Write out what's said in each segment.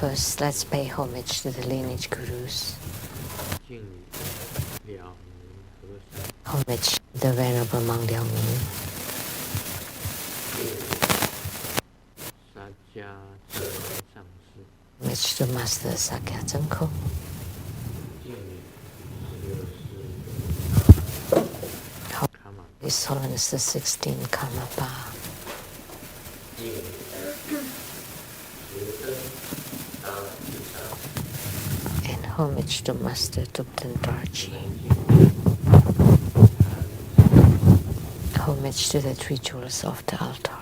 First, let's pay homage to the lineage gurus. Homage to the Venerable Monk Liao Ming. Homage to Master Sakya Zhengko. His Holiness the 16th Karmapa. And homage to Master Thupten Dorji. Homage to the three jewels of the altar.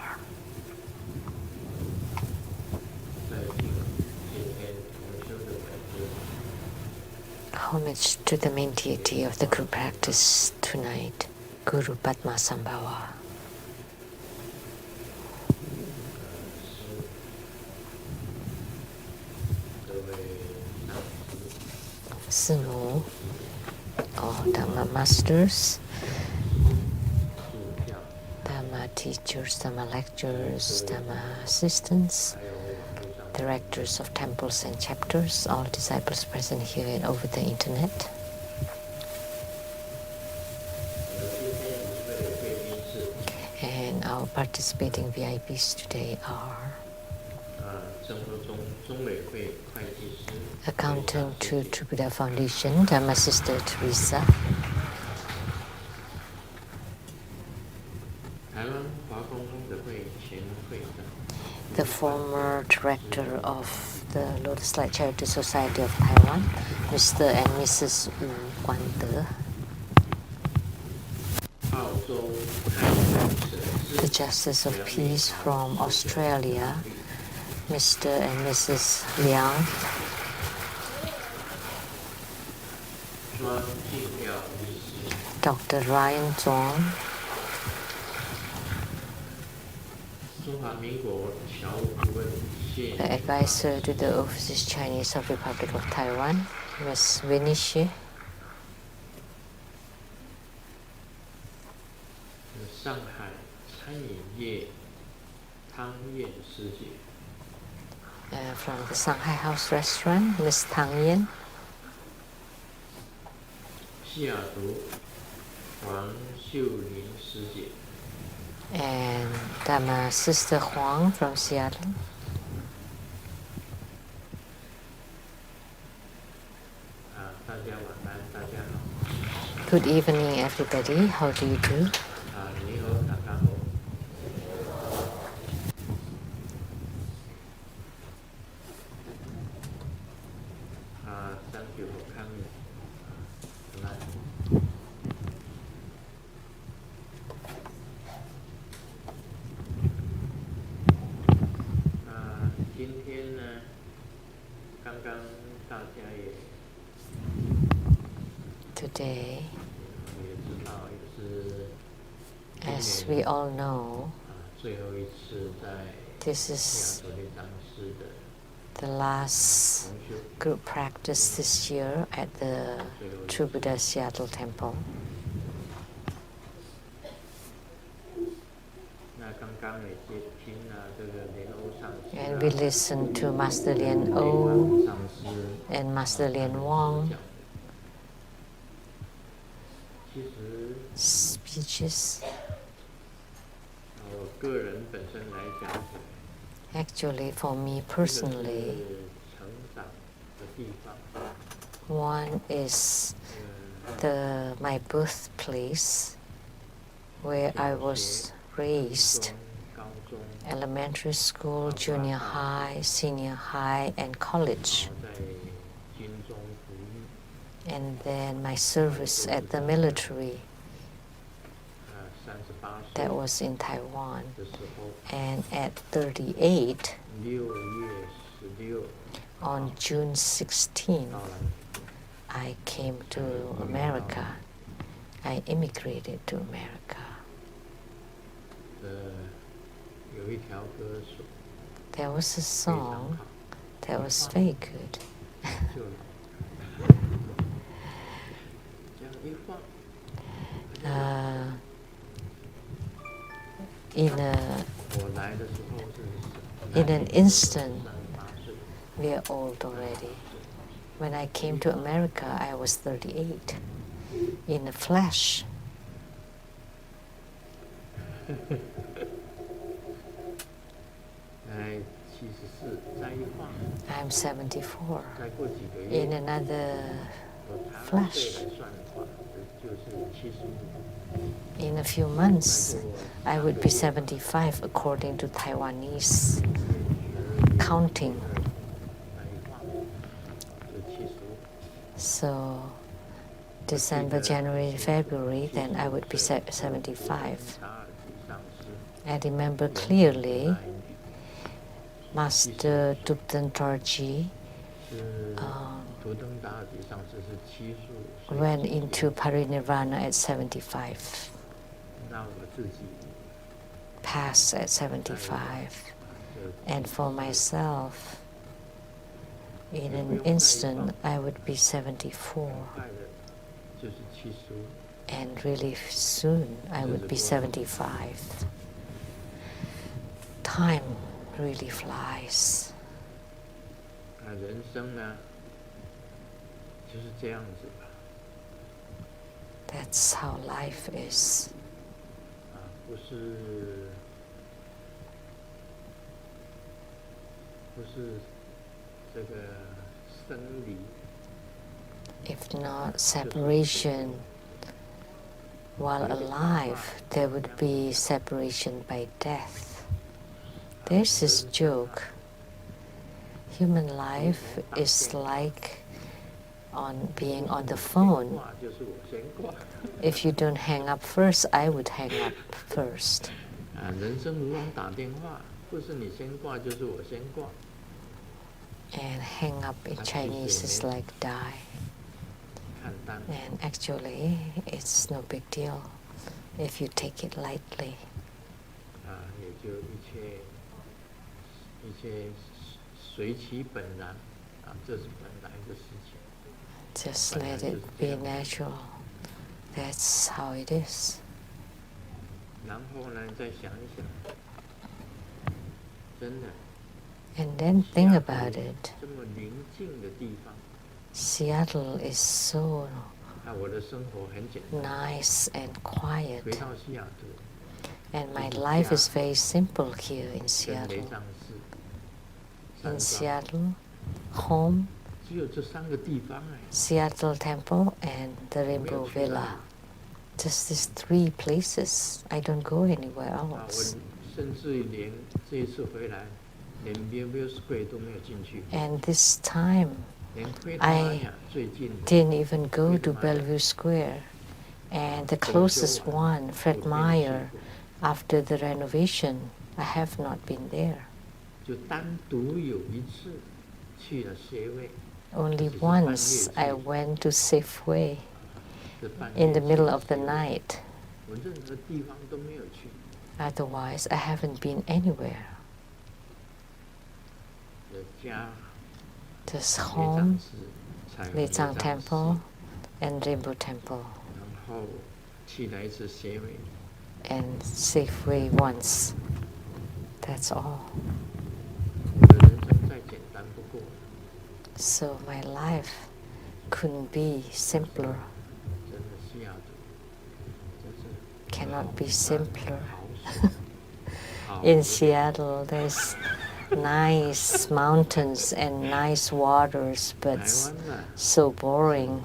Homage to the main deity of the group practice tonight, Guru Padmasambhava. Simu, or Dharma masters, Dharma teachers, Dharma lecturers, Dharma assistants, directors of temples and chapters, all disciples present here and over the internet. And our participating VIPs today are Accountant to True Buddha Foundation, Dharma Sister Teresa. The former director of the Lotus Light Charity Society of Taiwan, Mr. and Mrs. Wu Guande. The Justice of Peace from Australia, Mr. and Mrs. Liang. Dr. Ryan Zong. The advisor to the Overseas Chinese of Republic of Taiwan, Ms. Winnie Shi. From the Shanghai House Restaurant, Ms. Tang Yen. And Dharma Sister Huang from Seattle. Good evening, everybody. How do you do? Thank you for coming tonight. 今天呢，刚刚大家也 Today, 也知道，也是 as we all know, 最后一次在 this is 亚洲列张师的 the last group practice this year at the True Buddha Seattle Temple. 那刚刚也接听了这个莲欧上师 And we listened to Master Lien O 上师 and Master Lien Wang 其实 speeches. 我个人本身来讲， Actually, for me 这 personally, 是成长的地方。 one is my birthplace, where I was raised, 高中 elementary school, junior high, senior high, and college. 在军中服役， And then my service at the military 38 that 岁 was in Taiwan. 的时候， And at 38, 6月16 on June 16, 到了 I came to America. I immigrated to America. 有一条歌说， There was a song that was very good. 就这样一放， In 我来的时候是 an instant, 38岁， We are old already. When I came to America, I was 38 in the flesh. I'm 74. In another flesh, in a few months, I would be 75 according to Taiwanese counting. So December, January, February, then I would be 75. I remember clearly Master Tupten Dorji went into parinirvana at 75, passed at 75. And for myself, in an instant, I would be 74. And really soon, I would be 75. Time really flies. That's how life is. If not separation while alive, there would be separation by death. There's this joke. Human life is like being on the phone. If you don't hang up first, I would hang up first. And hang up in Chinese is like die. And actually, it's no big deal if you take it lightly. Just let it be natural. That's how it is. And then think about it. Seattle is so nice and quiet. And my life is very simple here in Seattle. In Seattle, home, Seattle Temple, and the Rainbow Villa. Just these three places. I don't go anywhere else. And this time, I didn't even go to Bellevue Square. And the closest one, Fred Meyer, after the renovation, I have not been there. Only once I went to Safeway in the middle of the night. Otherwise, I haven't been anywhere. Just home, Lechang Temple, and Rainbow Temple. And Safeway once. That's all. So my life couldn't be simpler. Cannot be simpler. In Seattle, there's nice mountains and nice waters, but so boring.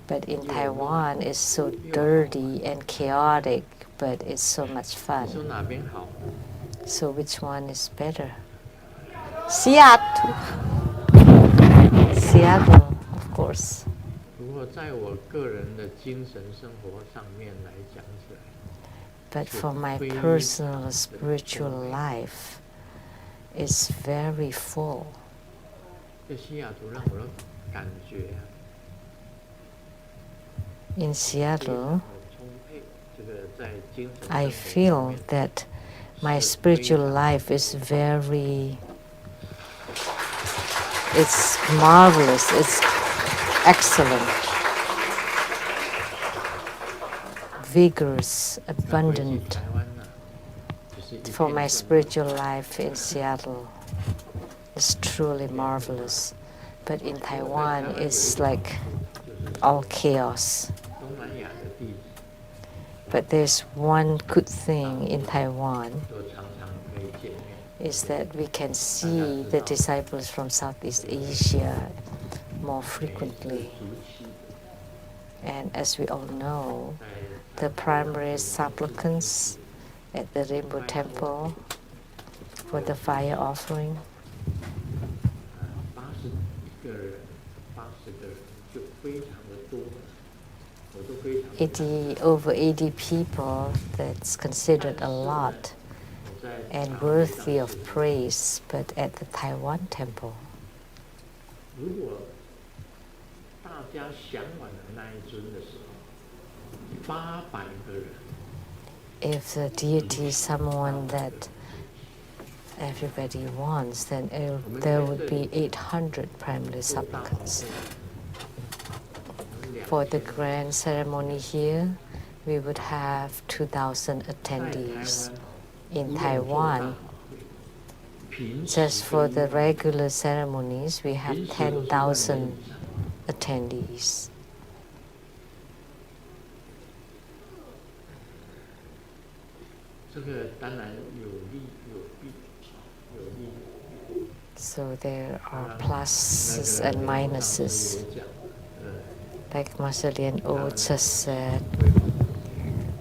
But in Taiwan, it's so dirty and chaotic, but it's so much fun. So which one is better? Seattle. Seattle, of course. But for my personal spiritual life, it's very full. In Seattle, I feel that my spiritual life is it's marvelous, it's excellent, vigorous, abundant for my spiritual life in Seattle. It's truly marvelous. But in Taiwan, it's like all chaos. 东南亚的弟子 But there's one good thing in Taiwan 都常常可以见面。 is that we can see the disciples from Southeast Asia more 每次 frequently. 主起 And as we all know, 在 the primary supplicants at the Rainbow Temple for the fire offering, 81个人，80个人就非常的多了，我都非常的 over 80 people, that's considered a lot 我在 and 台湾这 worthy 档 of 事， praise. But at the Taiwan temple, 如果大家向往的那一尊的时候，800个人， if the deity is someone that everybody wants, then there would be 800 primary supplicants. For the grand ceremony here, we would have 2,000 attendees. In Taiwan, just for the regular ceremonies, we have 10,000 attendees. 这个当然有利有弊，有利。 So there are pluses and minuses. Like Master Lien O just said,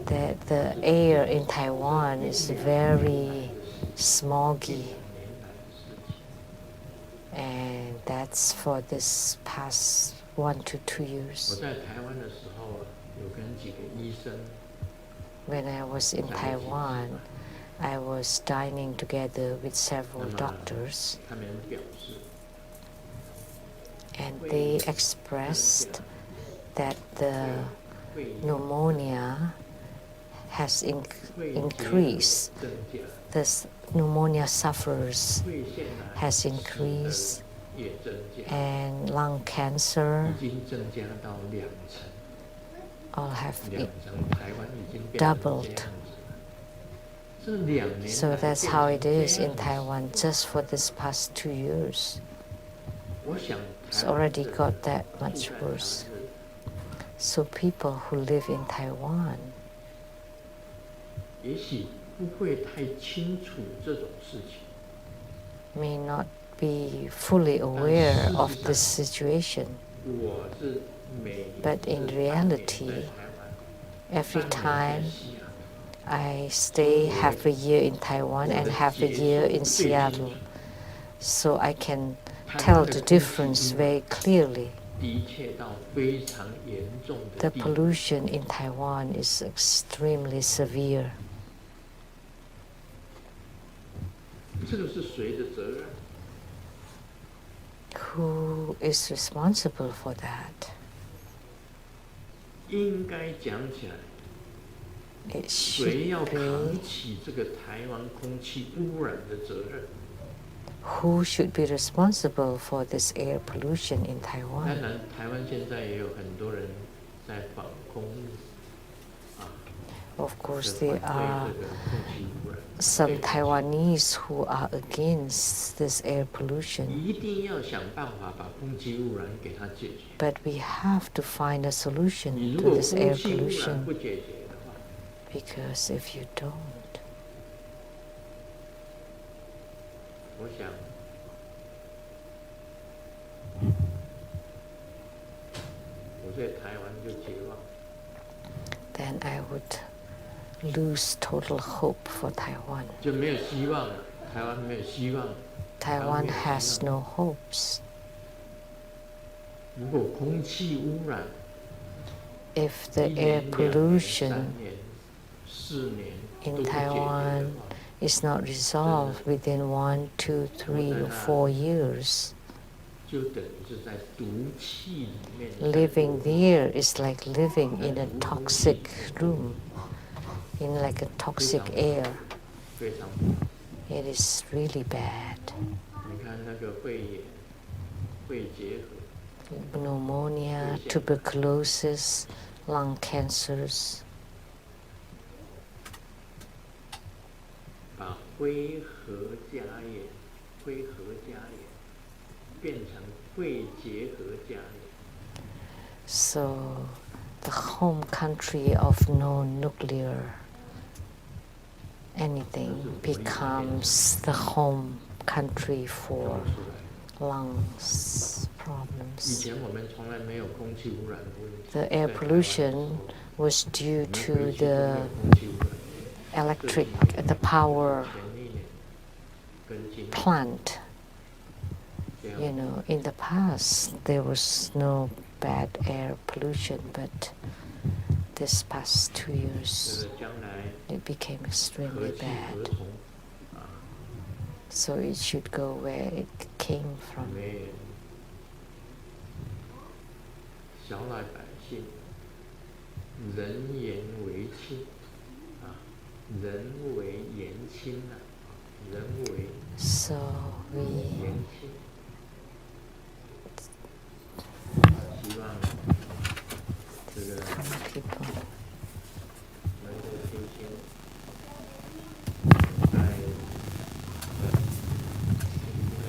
that the air in Taiwan is very smoggy, and that's for this past 1 to 2 我 years. 在台湾的时候啊，有跟几个医生 When I was in Taiwan, I was dining together with several doctors, 他们表示， and they expressed that the pneumonia has increased. 增加， The pneumonia sufferers 肺腺癌 has increased, 也增加， and lung cancer 已经增加到2成， all have 2成，台湾已经变成这样子了。这2年 so that's how it is in Taiwan just for this past 2 years. 我想 It's 台湾 already 的 got that 住在 much 台湾 worse. 的 So people who live in Taiwan 也许不会太清楚这种事情， may not be fully aware of this situation, 我是每 but 次 in 半年 reality, 在台湾， every 半年 time 在西雅图 I stay half a year in Taiwan and half a year in Seattle, so I can tell the difference very clearly. 的确到非常严重的 The 地步， pollution in Taiwan is extremely severe. 这个是谁的责任？ Who is responsible for that? 应该讲起来， It 谁要 should 扛 be 起这个台湾空气污染的责任？ who should be responsible for this air pollution in 当 Taiwan. 然，台湾现在也有很多人在反空啊， Of 是 course, 反 there 对 are 这个空气污染。 some 对 Taiwanese who are against this air pollution, 一定要想办法把空气污染给它解决。 but we have to find a 你 solution 如 to 果 this 空 air 气污染 pollution, 不解决的话， because if you don't, 我想，我在台湾就绝望。 then I would lose total hope for Taiwan. 就没有希望了，台湾没有希望。 Taiwan has no hopes. 如果空气污染 If the 1 air 年、2年、3 pollution 年、4年 in 都不解决的 Taiwan 话， is not resolved within 1, 2, 3, or 4 years, 就等于是在毒气里面。 living there is like living in a toxic room, in like a toxic air. 非常不好。 It is really bad. 你看那个肺炎、肺结核， Pneumonia, tuberculosis, lung cancers, 把灰核家园灰核家园，变成会结合家园。So the home country of no nuclear anything becomes the home country for lungs problems. The air pollution was due to the the power plant. You know, in the past there was no bad air pollution, but this past 2 years it became extremely bad. So it should go where it came from. 小老百姓人言为轻人为言轻人为 So 言轻。希望这个 people 能够听清，在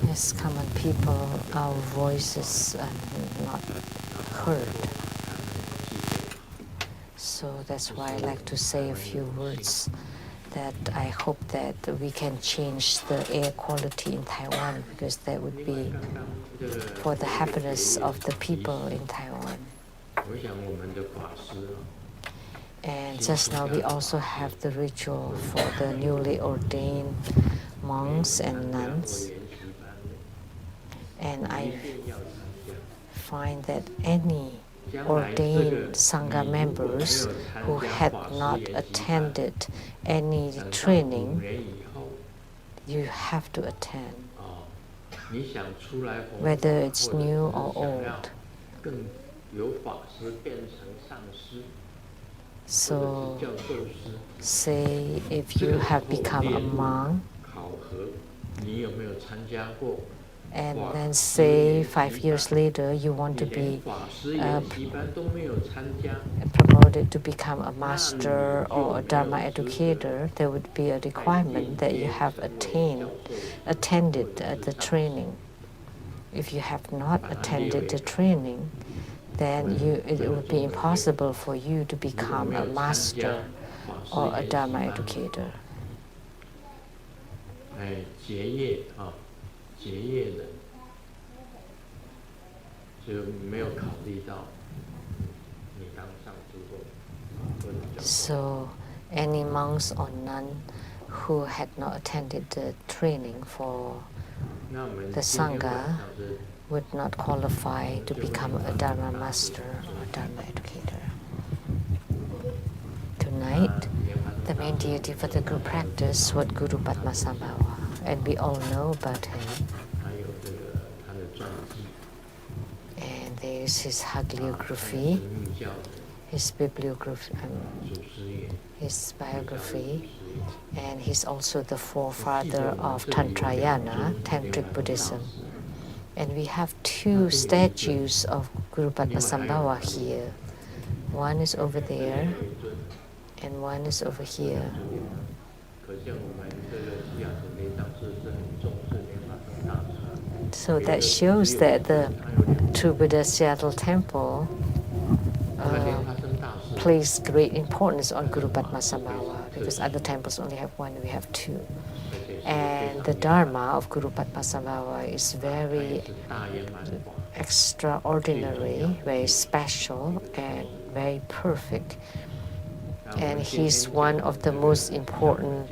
Yes, common people, our voices are not heard. So that's why I like to say a few words that I hope that we can change the air quality in Taiwan, because that would be for the happiness of the people in Taiwan. And just now we also have the ritual for the newly ordained monks and nuns. And I find that any ordained Sangha members who had not attended any training, you have to attend, whether it's new or old. So, say if you have become a monk, and then say 5 years later you want to be promoted to become a master or a Dharma educator, there would be a requirement that you have attended the training. If you have not attended the training, then it would be impossible for you to become a master or a Dharma educator. 结业人就没有考虑到你当上之后。So, any monks or nun who had not attended the training for the Sangha would not qualify to become a Dharma master or Dharma educator. Tonight, the main deity for the group practice was Guru Padmasambhava, and we all know about him. And there's his hagiography, his bibliography, his biography, and he's also the forefather of Tantrayana, Tantric Buddhism. And we have 2 statues of Guru Padmasambhava here. One is over there, and one is over here. So that shows that the True Buddha Seattle Temple place great importance on Guru Padmasambhava, because other temples only have 1, we have 2. And the Dharma of Guru Padmasambhava is very extraordinary, very special, and very perfect. And he's one of the most important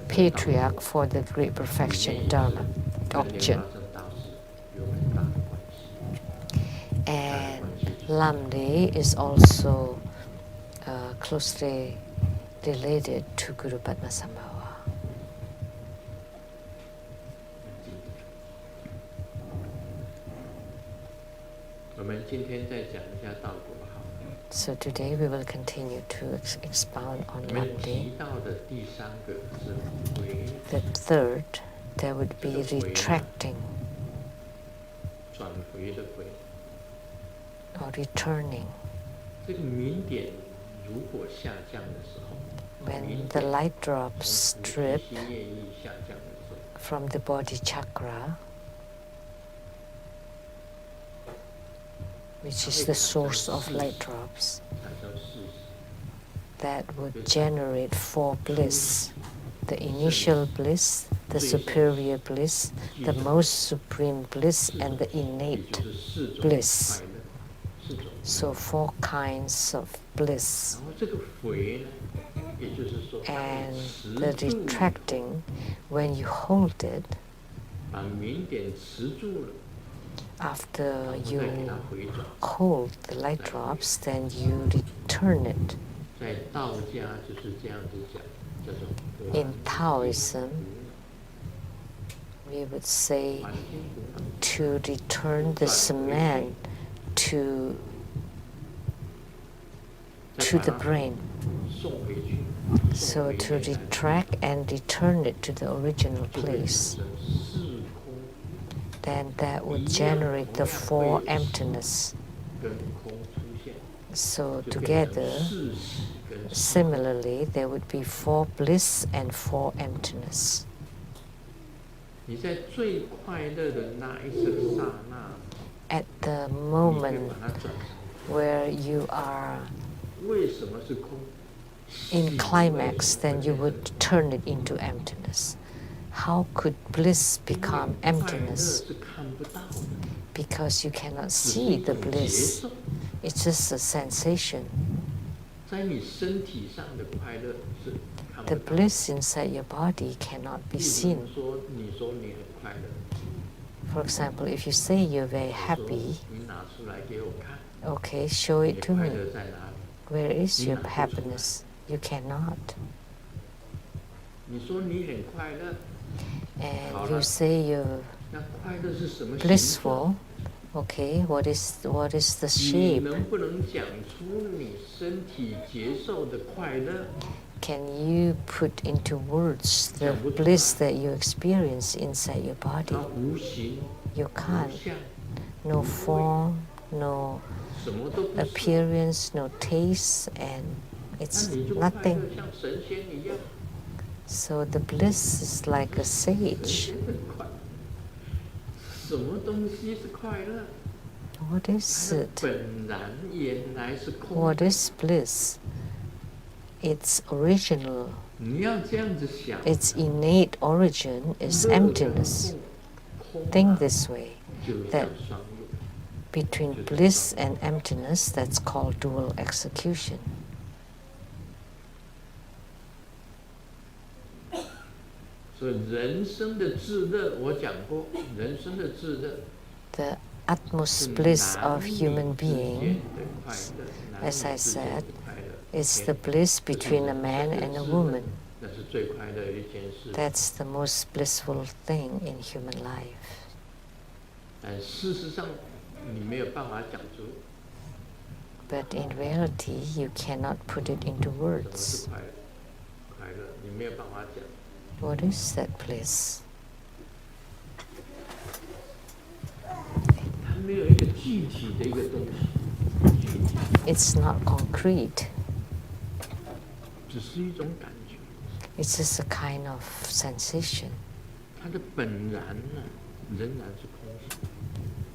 patriarch for the Great Perfection Dharma doctrine. And Lamdre is also closely related to Guru Padmasambhava. So today we will continue to expound on Lamdre. The third, there would be retracting or returning. When the light drops drip from the body chakra, which is the source of light drops, that would generate four bliss: the initial bliss, the superior bliss, the most supreme bliss, and the innate bliss. So four kinds of bliss. And the retracting, when you hold it, after you hold the light drops, then you return it. In Taoism, we would say to return the cement to the brain. So to retract and return it to the original place, then that would generate the four emptiness. So together, similarly, there would be four bliss and four emptiness. At the moment where you are in climax, then you would turn it into emptiness. How could bliss become emptiness? Because you cannot see the bliss. It's just a sensation. The bliss inside your body cannot be seen. For example, if you say you're very happy, okay, show it to me. Where is your happiness? You cannot. And you say you're blissful. Okay, what is the shape? Can you put into words the bliss that you experience inside your body? You can't. No form, no appearance, no taste, and it's nothing. So the bliss is like a sage. What is it? What is bliss? Its original, its innate origin is emptiness. Think this way, that between bliss and emptiness, that's called dual execution. The utmost bliss of human being, as I said, is the bliss between a man and a woman. That's the most blissful thing in human life. But in reality, you cannot put it into words. What is that bliss? It's not concrete. It's just a kind of sensation.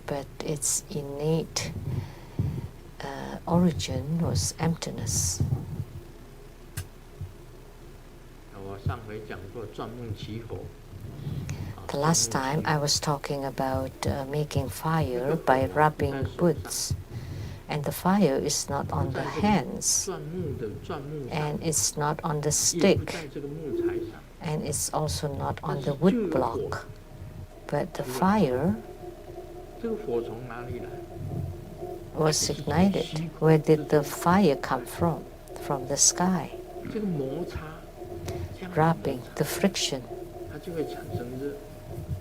But its innate origin was emptiness. The last time I was talking about making fire by rubbing woods. And the fire is not on the hands, and it's not on the stick, and it's also not on the wood block. But the fire was ignited. Where did the fire come from? From the sky. Rubbing, the friction.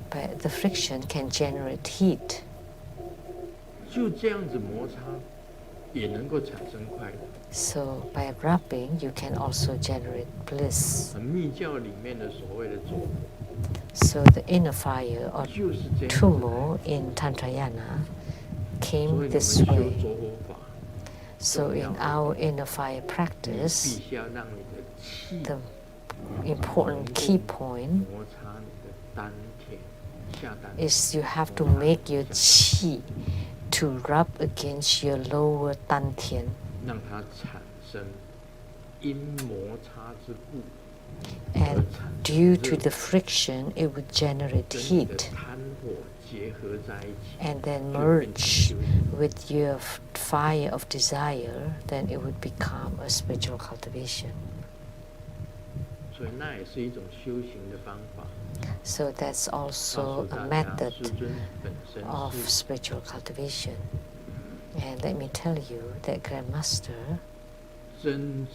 But the friction can generate heat. So by rubbing, you can also generate bliss. So the inner fire or tumo in Tantrayana came this way. So in our inner fire practice, the important key point is you have to make your qi to rub against your lower dantian. And due to the friction, it would generate heat and then merge with your fire of desire, then it would become a spiritual cultivation. So that's also a method of spiritual cultivation. And let me tell you that Grandmaster can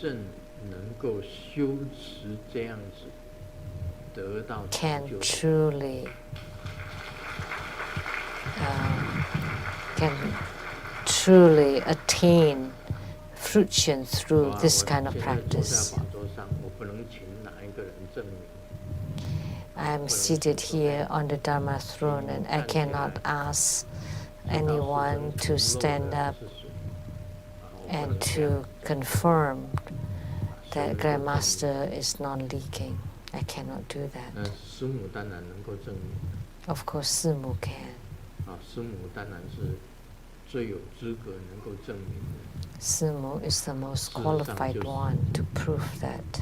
truly attain fruition through this kind of practice. I am seated here on the Dharma throne and I cannot ask anyone to stand up and to confirm that Grandmaster is non-leaking. I cannot do that. Of course, Simu can. Simu is the most qualified one to prove that.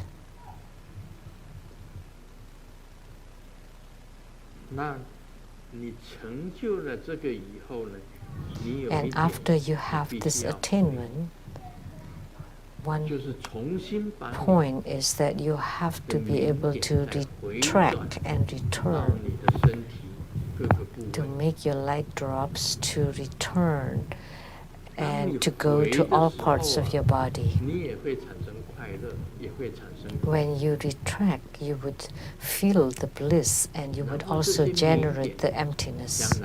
And after you have this attainment, one point is that you have to be able to retract and return, to make your light drops to return and to go to all parts of your body. When you retract, you would feel the bliss and you would also generate the emptiness.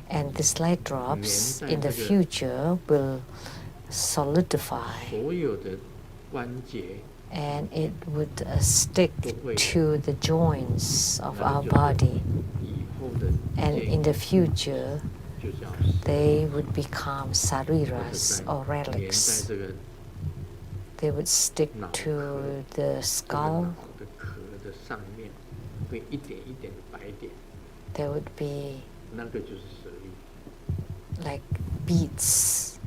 And these light drops in the future will solidify and it would stick to the joints of our body. And in the future, they would become sariras or relics. They would stick to the skull. There would be like beads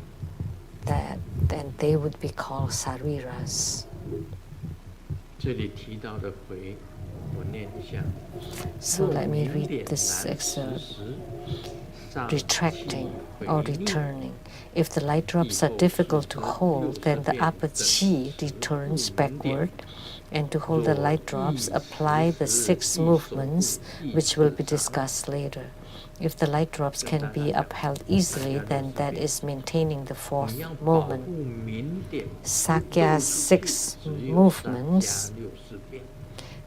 that then they would be called sariras. So let me read this excerpt. Retracting or returning. If the light drops are difficult to hold, then the upper chi returns backward, and to hold the light drops, apply the 6 movements which will be discussed later. If the light drops can be upheld easily, then that is maintaining the 4th movement. Sakya's 6 movements,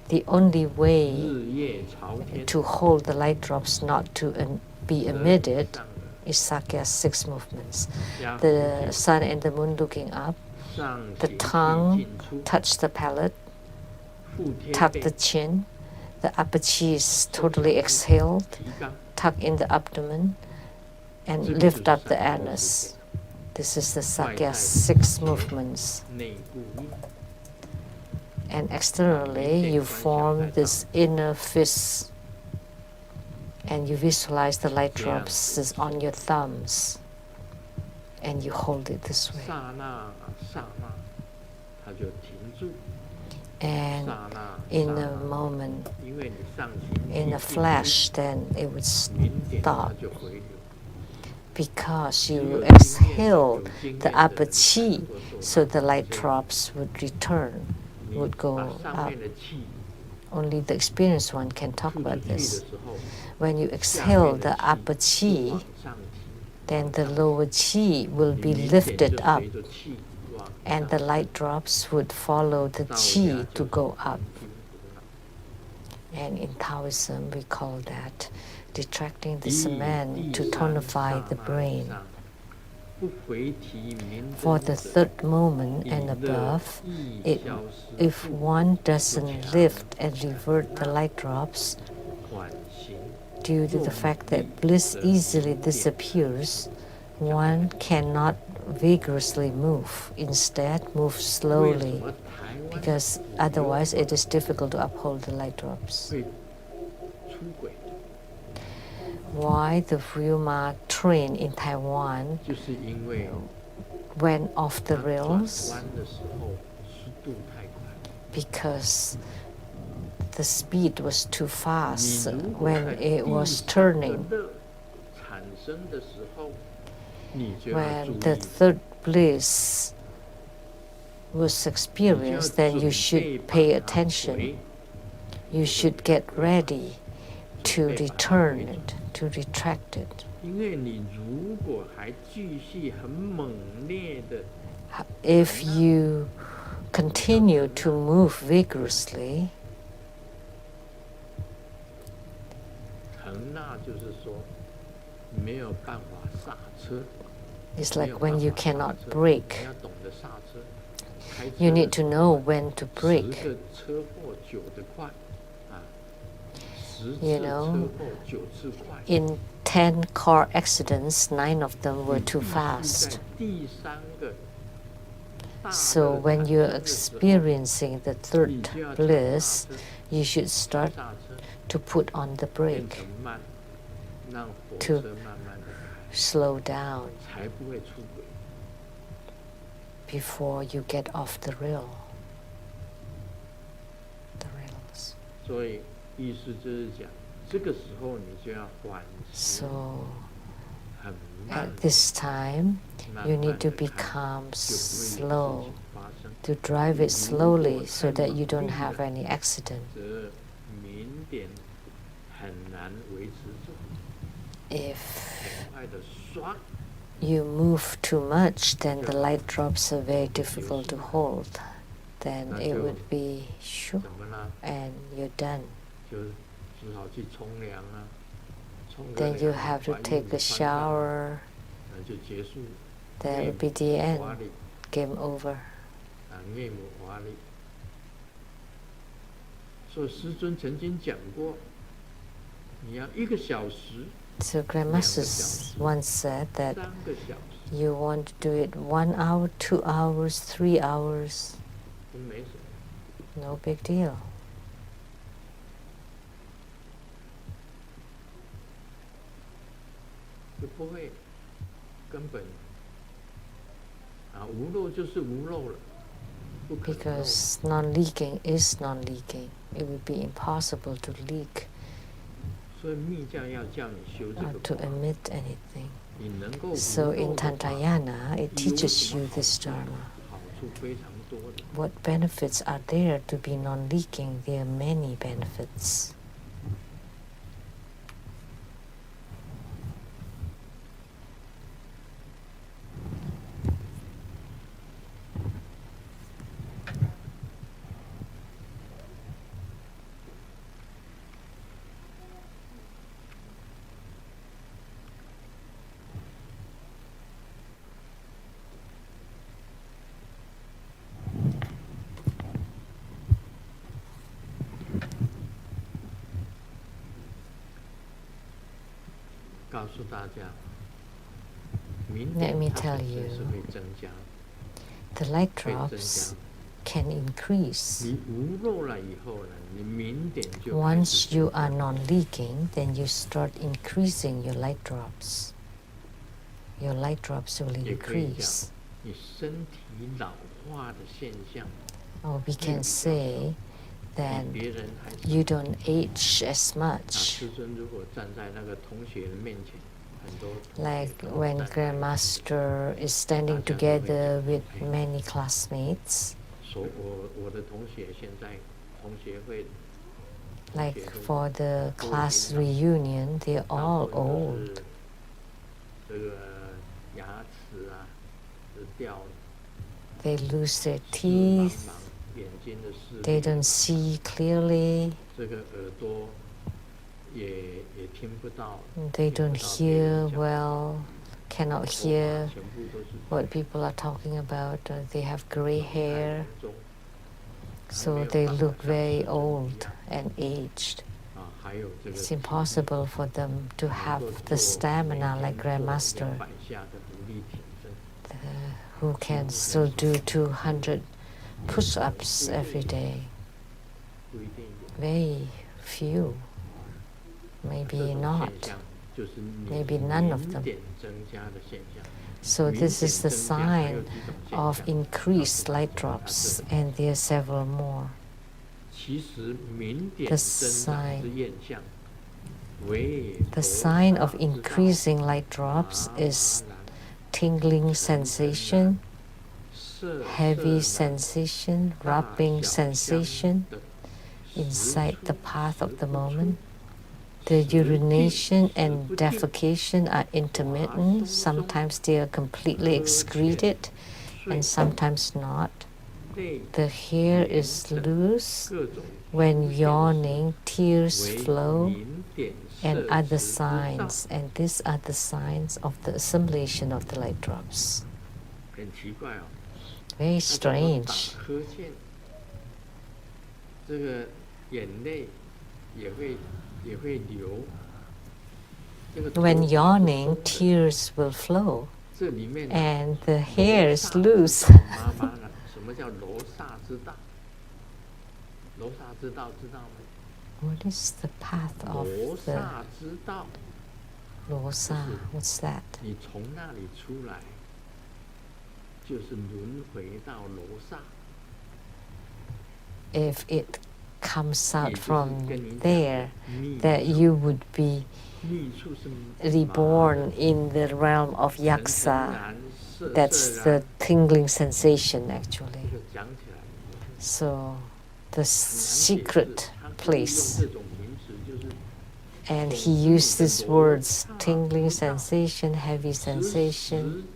the only way to hold the light drops not to be emitted is Sakya's 6 movements. The sun and the moon looking up, the tongue touch the palate, tuck the chin, the upper chi is totally exhaled, tuck in the abdomen, and lift up the anus. This is the Sakya 6 movements. And externally, you form this inner fist, and you visualize the light drops on your thumbs, and you hold it this way. And in a moment, in a flash, then it would stop, because you exhale the upper chi, so the light drops would return, would go up. Only the experienced one can talk about this. When you exhale the upper chi, then the lower chi will be lifted up, and the light drops would follow the chi to go up. And in Taoism, we call that detracting the cement to tonify the brain. For the 3rd moment and above, if one doesn't lift and revert the light drops, due to the fact that bliss easily disappears, one cannot vigorously move. Instead, move slowly, because otherwise it is difficult to uphold the light drops. 出轨。 Why the Ryuma train in Taiwan 就是因为 went off the 它转 rails 弯的时候速度太快。 because the speed was too 你 fast 如果 when 在 it 第 was 三个 turning. 乐产生的时候，你就要 When 注 the 意， third bliss was 你就要 experienced, then you 准备 should 把 pay 它 attention. 回， You should get ready 准 to 备把它 return 回转。 it, to retract it. 因为你如果还继续很猛烈的 If you continue to move vigorously, 腾纳，就是说没有办法刹车， it's 没 like 有 when 办 you 法刹 cannot 车， brake. 你要懂得刹车。开 You 车 need 的 to 时 know 候， when to 10 brake. 个车祸9的快，啊，10 You 次 know, 车祸9次快。 In 10 car accidents, 9 of them were 你 too 必须 fast. 在第三个大 So 乐 when 产 you're 生的时候， experiencing the 你 third 就要踩刹 bliss, 车， you should 踩 start 刹车， to put on the 变 brake, 成慢，让火 to 车慢慢的开， slow down 才不会出轨。 before you get off the rails. 所以意思就是讲，这个时候你就要缓行， So 很慢 at this time, 慢 you 慢 need to 地开， become 就不会有事 slow, 情发生。 to drive it slowly so that you don't have any accident. 则明点很难维持住， If 很快的刷， you move too much, then the light drops are very difficult to hold. Then it would be shoo, 怎么呢？ and you're done. 就只好去冲凉啊，冲个 Then you 凉， have to 把衣 take 服 a 穿上， shower. 就结束。 That would be the 华 end. 丽 Game over. 啊，内幕华丽。所以师尊曾经讲过，你要1个小时、 So Grandmasters once said that 3个小时 you want to do it 1 hour, 2 hours, 3 hours. 都没什么。 No big deal. 就不会根本无漏就是无漏了，不可能漏。 Because non-leaking is non-leaking. It would be impossible to leak 所以密教要叫你修这 or 个 to 法， emit anything. 你能够无 So 漏 in 的话， Tantayana, it 有 teaches 什么 you 好 this 处？ dharma. 好处非常多的。 What benefits are there to be non-leaking? There are many benefits. 告诉大家，明 Let 点 me 它 tell 本身 you, 是会增加， the light 会增 drops 加。 can increase. 你无漏了以后呢，你明点就开始 Once you 增加 are non-leaking, then you start increasing your light drops. Your light drops will 也可以讲 increase. 你身体老化的现象 Or we can say 比 that 别人还少。 you don't age as much. 师尊如果站在那个同学的面前，很多同学 Like 跟 when 站在一起 Grandmaster is standing together with many classmates, 我的同学现在同学会 like for the class reunion, they're 大 all 部分都 old. 是这个牙齿是掉了， They lose their 视茫 teeth, 茫，眼睛的视 they 力， don't see clearly, 这个耳朵也听不到， they 听 don't 不到别人 hear 讲话， well, cannot 头发 hear 全部都是 what people are talking about. They have gray 太 hair, 严重， so they look very old and aged. 还有这个 It's 体力 impossible for them to 能 have 够 the 做 stamina 每 like 天做 Grandmaster, 200下的独立挺身， who can still do 200 push-ups every day. 不一定有。 Very few. maybe not, maybe none of them. So this is the sign of increased light drops, and there are several more. The sign of increasing light drops is tingling sensation, heavy sensation, rubbing sensation inside the path of the moment. The urination and defecation are intermittent. Sometimes they are completely excreted and sometimes not. The hair is loose. When yawning, tears flow, and other signs. And these are the signs of the assimilation of the light drops. Very strange. When yawning, tears will flow, and the hair is loose. What is the path of the Losa? What's that? If it comes out from there, that you would be reborn in the realm of Yaksa. That's the tingling sensation, actually. So, the secret place. And he used these words, tingling sensation, heavy sensation.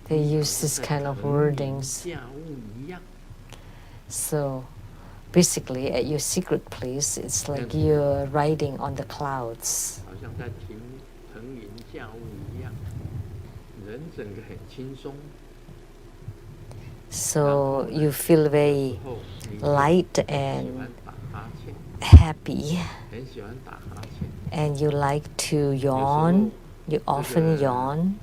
They use this kind of wordings. So basically at your secret place, it's like you're riding on the clouds. So you feel very light and happy, and you like to yawn. You often yawn.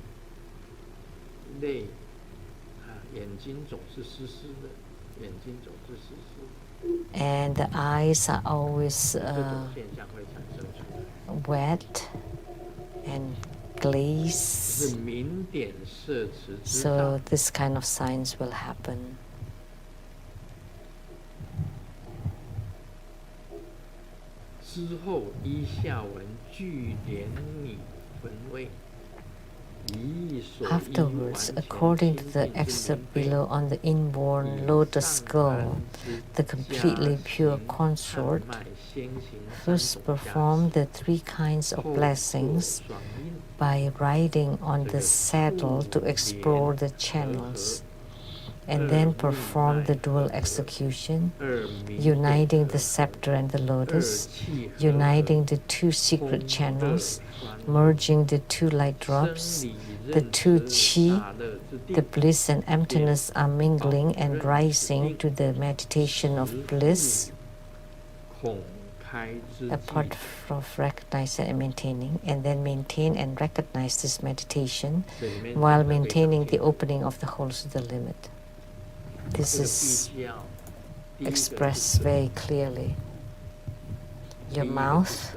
And the eyes are always wet and glaze. So this kind of signs will happen. Afterwards, according to the excerpt below on the inborn lotus skull, the completely pure consort first performed the three kinds of blessings by riding on the saddle to explore the channels, and then performed the dual execution, uniting the scepter and the lotus, uniting the two secret channels, merging the two light drops, the two chi, the bliss and emptiness are mingling and rising to the meditation of bliss, apart from recognizing and maintaining, and then maintain and recognize this meditation while maintaining the opening of the holes to the limit. This is expressed very clearly. Your mouth,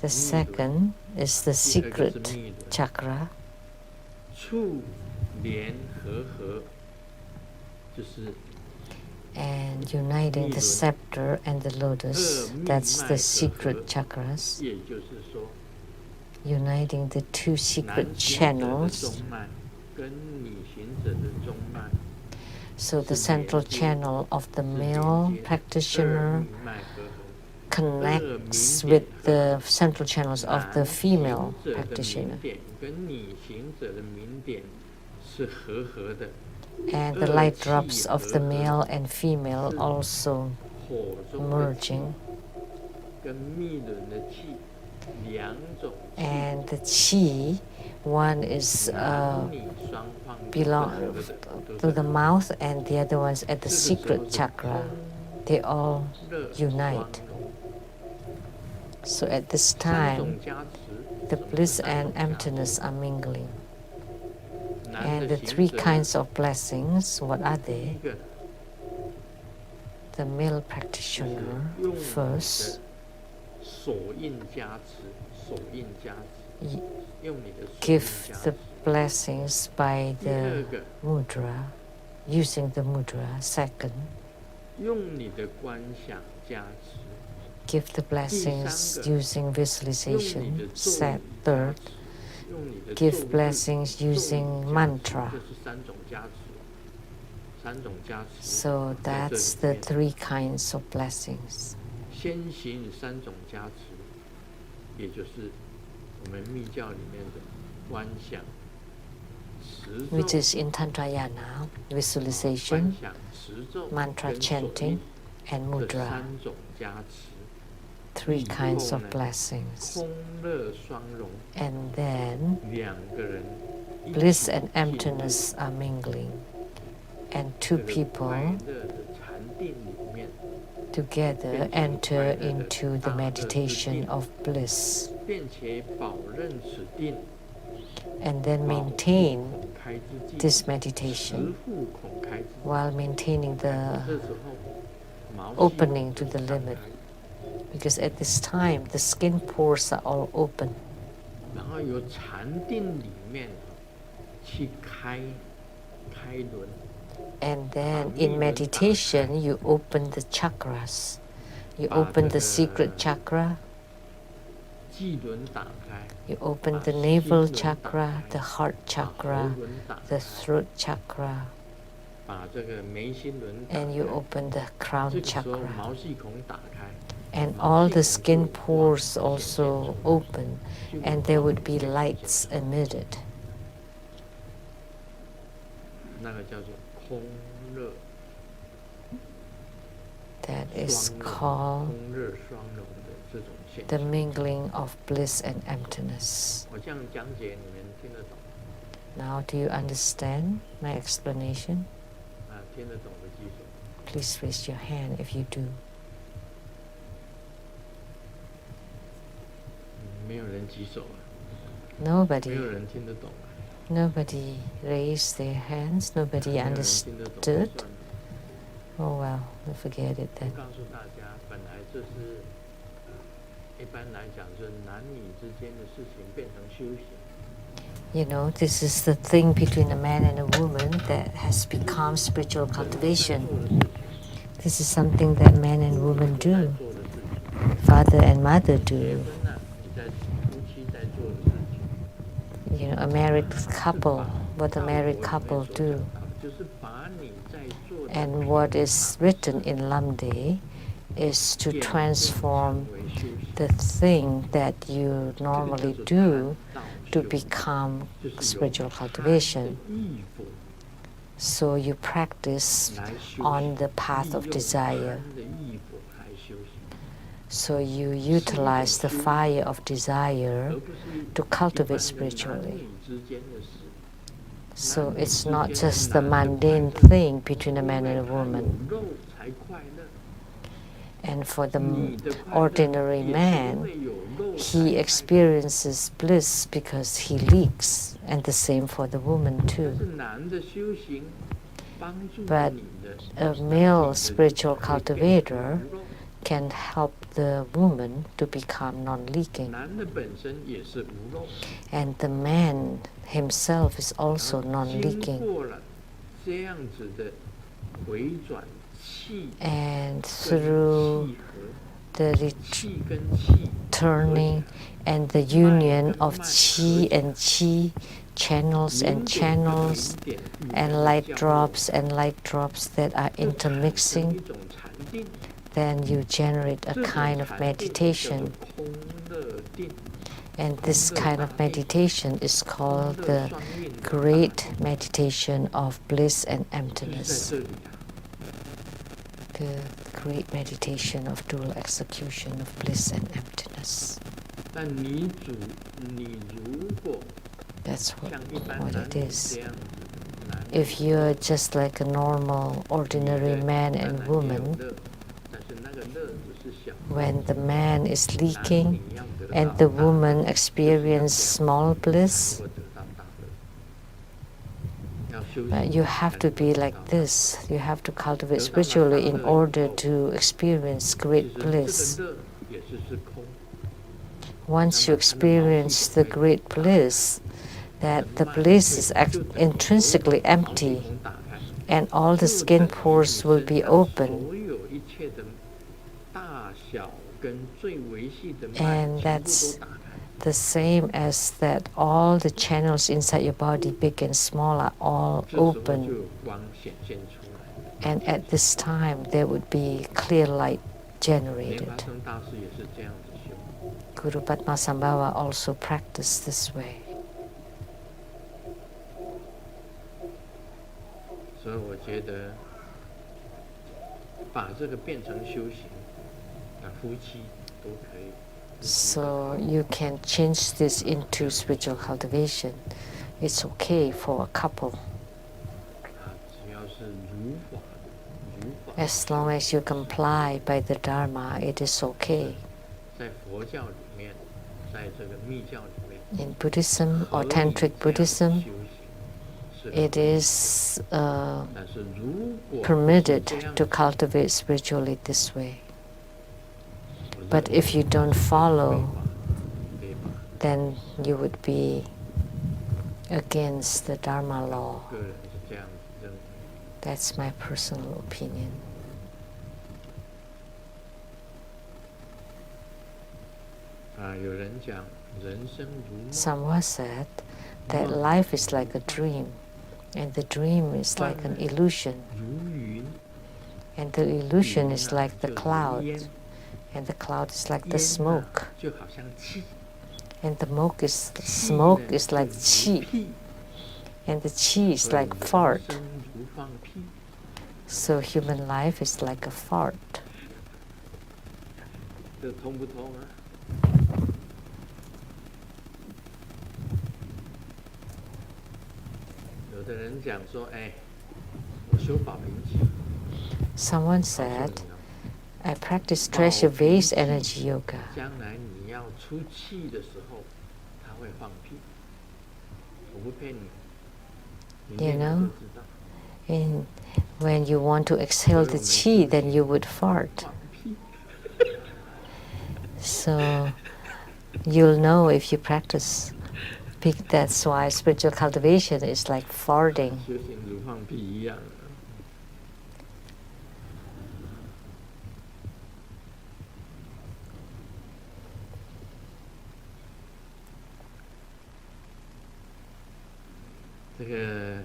the second is the secret chakra, and uniting the scepter and the lotus, that's the secret chakras, uniting the two secret channels. So the central channel of the male practitioner connects with the central channels of the female practitioner. And the light drops of the male and female also merging. And the chi, one is belong to the mouth and the other one's at the secret chakra. They all unite. So at this time, the bliss and emptiness are mingling. And the three kinds of blessings, what are 第 they? 一个 The male practitioner first 手印加持，手印加持，用你的手印 give 加 the 持。 blessings by 第二 the 个 mudra, using the mudra. Second, 用你的观想加持， give the blessings using 用你 visualization. 的咒语加 Third, 持，用你的 give 咒语 blessings 咒语 using 加持 mantra. 这是三种加持，三种加持。 So 在这 that's 里 the 面 three kinds of blessings. 先行三种加持，也就是我们密教里面的观想、持咒、 which is in Tantrayana, 观 visualization, 想、持咒 mantra 跟手 chanting, 印 and 这 mudra. 三种加持， Three kinds 以后 of 呢， blessings. 空乐双融， And then 两个人一 bliss 起 and 进入 emptiness are mingling. And 这 two 个 people 快乐的禅定里面， together enter into the meditation of bliss 并且保任此定， and then 保护 maintain 孔开之际， this 持 meditation 护孔开之际。 while maintaining 这 the 时候毛细孔 opening to 就 the 是张 limit. 开， Because at this time the skin pores are all open. 然后由禅定里面去开轮， And then in meditation you open the chakras. You open the secret chakra, 际轮打开， you open the navel chakra, the heart chakra, the throat chakra, 把这个眉心轮打 and you 开。 open the 这 crown 个时候 chakra. 毛细孔打开， And all the skin pores also open, and there would be lights emitted. 那个叫做空热 That is 双融， called 空热双融的这种现 the 象。 mingling of bliss and emptiness. 我这样讲解你们听得懂？ Now, do you understand my explanation? 听得懂的举手。 Please raise your hand if you do. 没有人举手啊，没 Nobody 有人听得懂啊， Nobody raised their hands, 没 nobody 有人听得懂就 understood. 算了。 Oh well, forget it 我 then. 告诉大家，本来这是一般来讲，就是男女之间的事情变成修行。 You know, this is the thing between a man and a woman that has become spiritual 做 cultivation. 的事情， This is something that man and woman 在 do, 做的事情。 father and mother 结 do. 婚了，你在夫妻在做的事情。 You know, a married couple, what a married couple do. 就是把你在做的 And what is written in Lamdre is to 变 transform 为修行， the thing that you 这个 normally 叫做 do 道 to 修， become 就是由 spiritual 贪的 cultivation. 义否 So you practice 来修 on 行， the path of 利用 desire. 贪的义否来修行， So you utilize the fire of desire 而不是 to 一般 cultivate 的男 spiritually. 女之间的事。 So 男女 it's 之 not 间 just 的 the 男的 mundane 快乐， thing between a man 因 and 为 a 他有 woman. 肉才快乐。 And for the 你的快乐 ordinary 也是因 man, 为有肉才 he 快乐。 experiences bliss because he leaks, and the same for the woman 但 too. 是男的修行帮助 But 你的 A 身体 male 的 spiritual 会变成 cultivator 无肉， can help the woman to become non-leaking. 男的本身也是无肉， And the man himself is 然 also 后经 non-leaking. 过了这样子的回转气 And 跟 through 气合， the 气跟气 returning and the union of qi and qi, channels 零 and 点跟 channels, 零点与 and 它的 light 交 drops and light drops that are 流，就产生 intermixing, 一种禅定， then you generate 这 a 种 kind of 禅定叫做 meditation. 空乐定， And this kind of meditation is 空 called 乐 the 双运的 great meditation of bliss and 就是在 emptiness. 这里啊。 The great meditation of dual execution of bliss and emptiness. 但你如果 That's what 像一般 it 男女 is. 这样子的男女， If you're just like a normal, 女 ordinary 的 man 当 and 然也有 woman, 乐，但是那个乐只是小， when the man is 男 leaking 你要得到 and 大 the 乐， woman 就是要 experience 这样 small 才 bliss, 能够得到大乐。修 You 行 have 才 to 能 be 得 like 到。 this. You have to cultivate 得到了 spiritually 大 in 乐以 order 后， to experience 其 great 实这个 bliss. 乐也是空。 Once you 那么它的毛细 experience 孔 the 会 great 打开， bliss, 它 that 的 the 脉 bliss 会 is 就整个所有的 intrinsically 毛细 empty, 孔打开， and all the 就 skin 等于你 pores will 身 be 上 open. 所有一切的大小跟最微细的脉 And 全部都 that's 打开。 the same as that all the channels inside your body, big and small, are all 这时候就 open. 有光显现出来。 And at this time, there would be clear light 莲 generated. 花生大师也是这样子修。 Guru Padmasambhava also practiced this way. 所以我觉得把这个变成修行，夫妻都可以。 So you can change this into spiritual cultivation. It's okay for a couple. 只要是如法，如法。 As long as you comply by the Dharma, it is okay. 在佛教里面，在这个密教里面， In Buddhism 可 or 以 Tantric 这样 Buddhism, 修行，是 it 可以。 is 但是如果不是 permitted 这样 to 子， cultivate spiritually this way. 我认 But 为 if you 是 don't 非 follow, 法非法。 then you would be against the Dharma law. 个人是这样子认为。 That's my personal opinion. 有人讲人生如梦， Someone said that life is like a dream, and the dream is like an illusion, 如云， and the illusion 云 is 啊 like the 就是 cloud, 烟， and the cloud is like the 烟啊 smoke, 就好像气， and the smoke 气 is 呢 like 就如 qi, 屁， and the qi is 所以 like 人 fart. 生如放屁。 So human life is like a fart. 这通不通啊？有的人讲说，哎，我修保平气， Someone 告诉 said, 你哦， I practice treasure base energy yoga. 将来你要出气的时候，它会放屁。我不骗你，你 You 练了 know? 就知道。 And when you want to exhale the qi, then you would fart. 放屁。 So you'll know if you practice. That's why spiritual cultivation is like farting. 修行如放屁一样。这个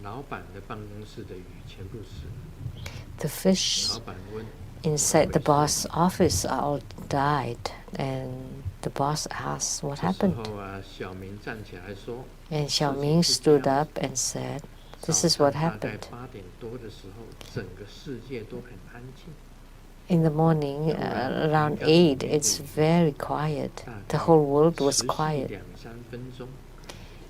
老板的办公室的雨前不是， The fish 老板问 inside the boss' office all died, and the boss asked what 这时 happened. 候啊，小明站起来说 And Xiaoming stood up and said, "This is what 早上大概 happened. 8点多的时候，整个世界都很安静。 In the morning, around 8, it's very quiet. The whole world was 持续 quiet. 2-3分钟，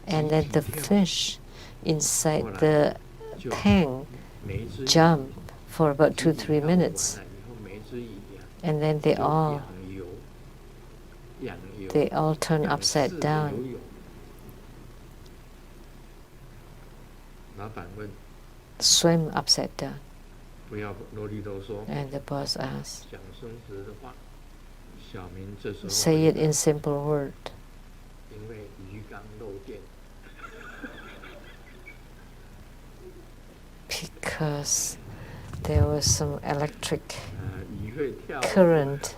And then the fish inside the 就 tank 每一只 jumped for about 2-3 鱼跳 minutes. 完了以后，每一只鱼啊 And then they 就 all 仰游，仰游， they all turned 仰 upside 视游 down. 泳。老板问， Swim upside down. 不要啰里啰嗦， And the boss asked, 讲真实的话。小明这时候 "Say it 回答 in simple word." 因为鱼缸漏电。 Because there was some electric 鱼会跳， current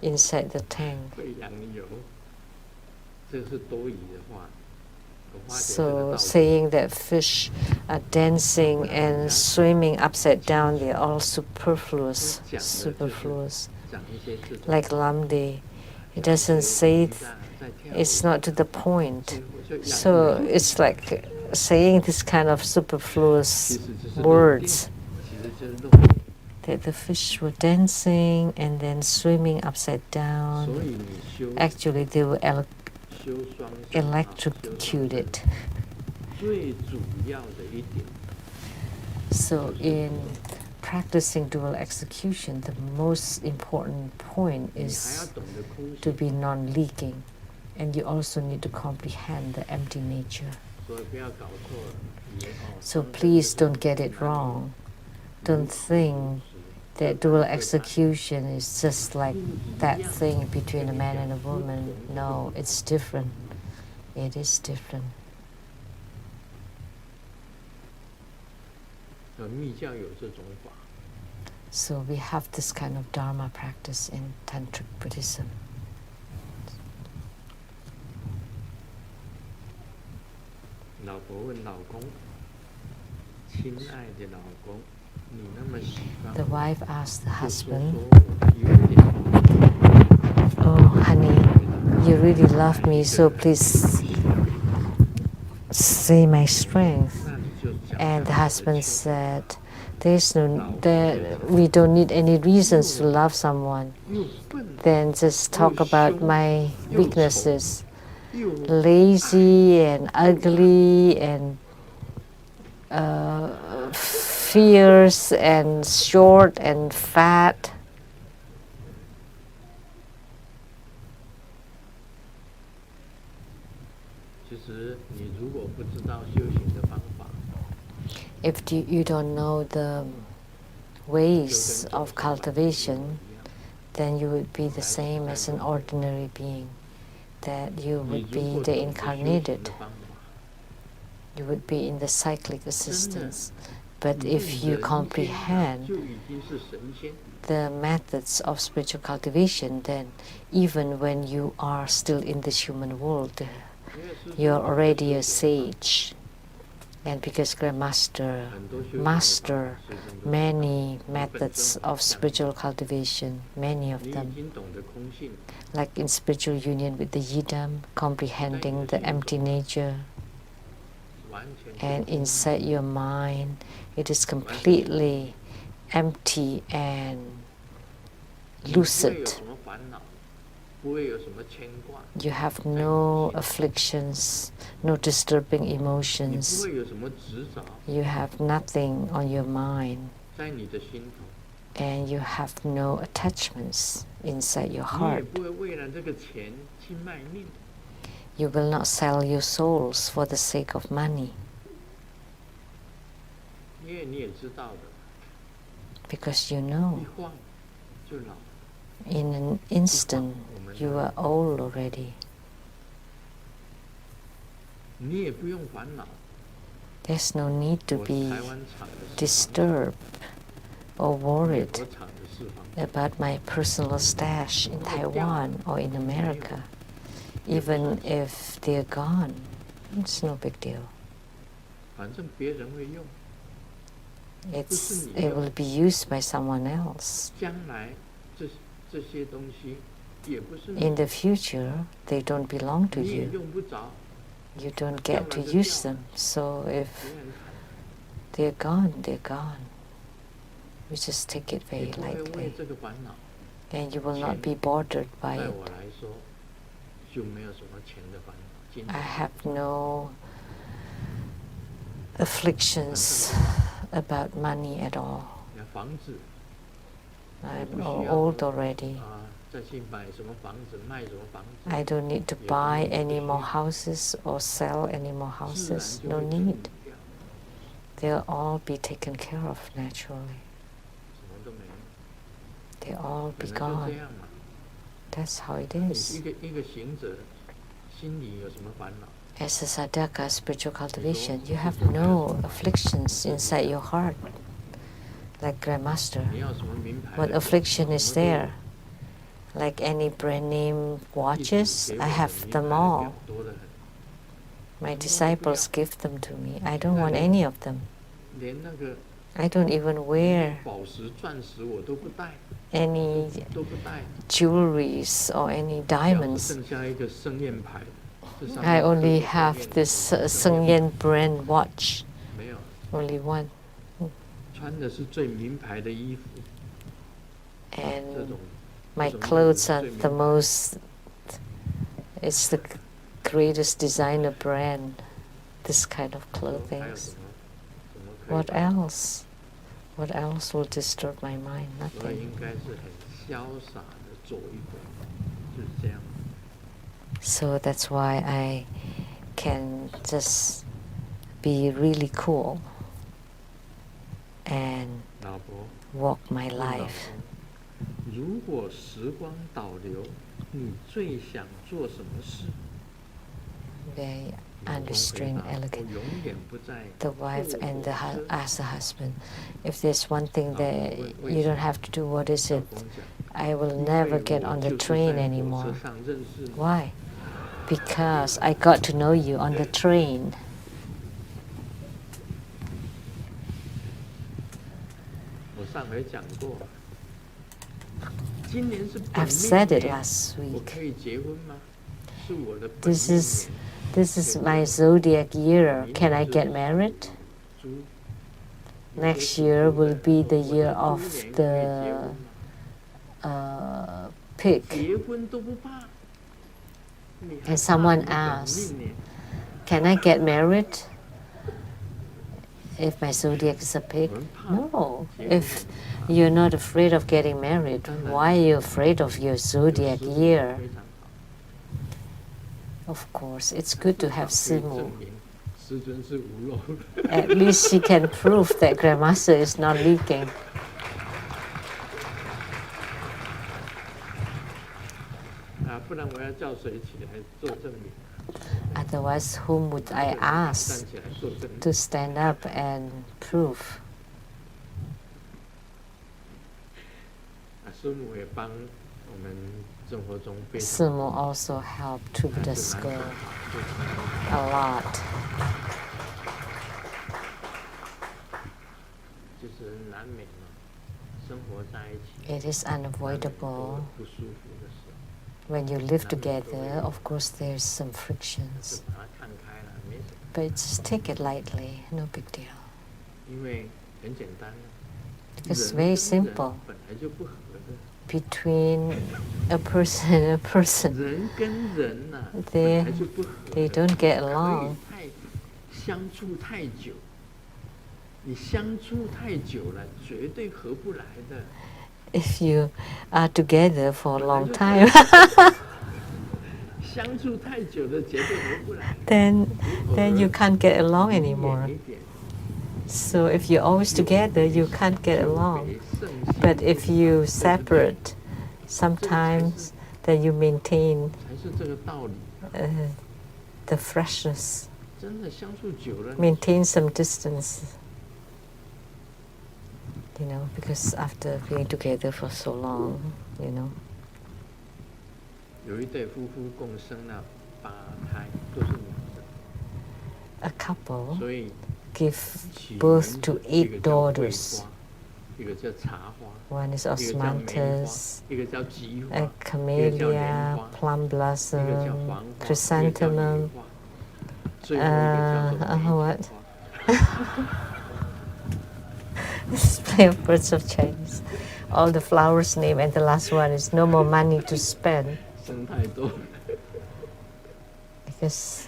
inside the tank. 会仰游。这是多余的话。我发觉这个 So 道理 saying that fish are dancing and swimming upside down, they're all superfluous. 讲一些这种 Like Lamdre, it doesn't say, 鱼在跳舞 it's not to the point. 所以我就仰 So 游 it's like saying this kind of 其 superfluous 实就是漏电 words. 其实就是漏电。 That the fish were dancing and then swimming upside 所 down. 以你修 Actually, they were 修双生啊修双生 electrocuted. 最主要的一点 So in practicing dual execution, the most important point 你还要 is 懂得空 to 性。 be non-leaking, and you also need to comprehend the empty nature. So please don't get it wrong. Don't think that dual execution is just like that thing between a man and a woman. No, it's different. It is different. So we have this kind of Dharma practice in Tantric Buddhism. 老婆问老公：“亲爱的老公，你那么喜欢 The 我， wife asked the 就说 husband, 说我的优点。 "Oh, honey, you really love me, so please say my strength." 那你就讲 And the 讲我的 husband 缺 said, we don't need any reasons to love someone. 又笨 Then just talk about my 又丑 weaknesses. 又 Lazy and ugly and fierce and short and fat. 其实你如果不知道修行的方法， If you don't know the ways of cultivation, then you would be the same as an ordinary being, that you 你 would 如 be 果 the 懂得修行 incarnated, 的方法， you would be in the cyclic existence. But 你 if you 人间 comprehend 就已经是神仙。 the methods of spiritual cultivation, then even when you are still in this human world, 因为师父 you're 有的 already a 修行 sage. And because Grandmaster 很多修行的方法 master 师父都知道 many 你本 methods 身 of 像 spiritual cultivation, many of 你已 them, 经懂得空性， like in spiritual union with the Yidam, comprehending the empty nature, 完全 and 空 inside your mind, it is completely empty and 你不会有 lucid. 什么烦恼，不会有什么牵挂， You have no afflictions, no disturbing 你不 emotions. 会有什么执着 You have nothing on your mind, 在你的心头， and you have no attachments inside your 你也 heart. 不会为了这个钱去卖命， You will not sell your souls for the sake of money, 因为你也知道的， because you know 一晃就老， in an instant you are old already. 你也不用烦恼。 There's no need to 我 be 台湾厂的事 disturbed or 美 worried 国厂的事方， about my personal stash in Taiwan or in America. Even if they're gone, it's no big deal. 反正别人会用， It will be used by someone else. 将来这些东西也不是 In 你， the future, they don't belong to 你也 you. 用不着， You don't get to use them. So if 别人 they're gone, they're gone. We just take it 也 very 不会为 lightly. 这个烦恼。 And you will not be bothered by 在 it. 我来说，就没有什么钱的烦恼，金 I 钱 have no afflictions about money at all. 你看房子 I'm old already. 啊，再去买什么房子，卖什么房子， I don't need to buy any more houses or sell any more 自然 houses. 就 No 会整理 need. 掉， They'll all be taken care of naturally. 什么都没有， They'll all 本 be 来就 gone. 这样嘛。 That's how it 你 is. 一个行者，心里有什么烦恼？ As a sadhaka, spiritual cultivation, you have no afflictions inside your heart. Like Grandmaster, 你要什么名牌的 what affliction is there? Like any brand name 弟子 watches, 给我 I 的 have 名 them 牌的 all. 表多得很， My disciples give them to me. I don't want any of them. 连那个 I don't even wear 宝石、钻石我都不戴， any 都不戴， jewelries or any 只 diamonds. 剩下一个盛宴牌。这上 I 面刻 only 着 have 盛宴 this 盛 Seng 宴 Yen brand watch. 没有， Only one. 穿的是最名牌的衣服，这 And 种 my 这种 clothes 最 are 名 the 牌 most, it's the greatest designer brand. This kind of 还有 clothing. 什么可以 What 戴 else? What else will disturb my mind? 所以 Nothing. 应该是很潇洒的走一回，就是这样。 So that's why I can just be really cool and 老婆 walk my 问老 life. 公，如果时光倒流，你最想做什么事？ Very 老公回 unrestrained, 答：我 elegant. 永远不再 The wife 坐 and 火 the 车。 ask the husband, if there's one thing 老婆 that 问为 you 什 don't 么？ have to do, what is 老 it? 公讲： I will 因 never 为 get 我 on the 就是 train 在火 anymore. 车上认识你。 Why? Because I got to know you on the train. 我上回讲过，今年是本 I've 命 said it 年， last 我 week. 可以结婚吗？是我的本 This 命 is 年。 this is my zodiac year. 明 Can I 年 get 是 married? 猪，有些 Next 属 year 猪 will 的， be the 我 year 在猪 of 年可以结 the 婚吗？ pig. 结婚都不怕，你还 And 怕 someone 你的本 asks, 命年？ can I get married if my zodiac is a pig? 我们怕 No. 结婚， If you're not afraid of getting married, why are you afraid of your 有 zodiac 师母 year? 非常好， Of course, it's good to 至 have 少可以 Simu. 证明师尊是无漏的。 At least she can prove that Grandmaster is not leaking. 啊，不然我要叫谁起来做证明？ Otherwise, whom would I 站 ask 起来做证明。 to stand up and prove? 啊，师母也帮我们生活中非常 Simu also helped to 还 the 是蛮 school 非常 a lot. 就是难免嘛，生活在一起， It is 难免都 unavoidable. 有不舒服的时候， When you live together, of course, there's some 就 frictions. 把它看开了，没什么， But just take it lightly, no big deal. 因为很简单啊， It's 人 very 跟人 simple. 本来就不合的， Between a person and a person, 人跟人呐、 They- 本来就不合 they 的， don't get 可 along. 以太相处太久，你相处太久了，绝对合不来的。 If you are together for a long time, 相处太久的绝对合不来。 then 偶 then 尔 you can't get along 离远 anymore. 一点 So if you're always together, you can't get 就 along. 给圣心 But if you 对不对 separate, sometimes then you maintain 才是这个道理。 the freshness, 真的相处久了， maintain some distance. You know, because after being together for so long, you know, 有一对夫妇共生了8胎，都是女生， a couple 所以 give 起 birth 名 to 字一 8个叫桂 daughters. 花，一个叫茶花， One is 一个叫梅花 osmanthus,，一个叫菊花， a 一个叫莲 camellia, 花， plum 一个叫 blossom, 黄花，一个叫野 chrysanthemum. 花，最后一个叫做梅 what? 花。 Display of birds of Chinese. All the flowers name, and the last one is no more money to spend 生太多， because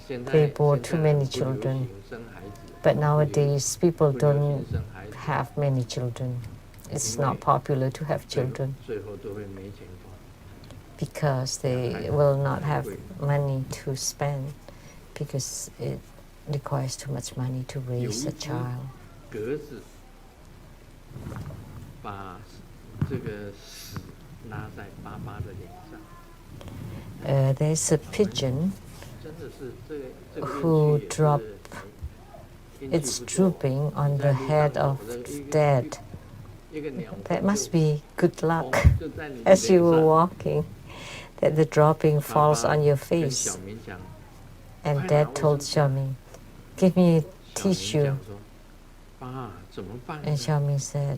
现在 they bore 现 too 在 many 不流 children. 行生孩子， But 不流 nowadays people 不流 don't 行生孩子， have many children. It's not popular to have 最后 children 最后都会没钱花。 because they will not have money to spend because it requires too much money to raise a child. 格子把这个屎拉在爸爸的脸上， There's a pigeon 真的是这个 who 运气也 drop 是运气 it's 不错 drooping on 你在 the 路 head 上 of 走的一个 dead. 一个鸟 That 就 must be good luck 就在你的 as you 脸 were 上。 walking, that the dropping 爸 falls 爸 on your 跟 face. 小明讲， And 快拿 Dad 卫 told 生纸 Xiaoming, give me a 小明 tissue. 讲说，爸怎么办呢 And Xiaoming said,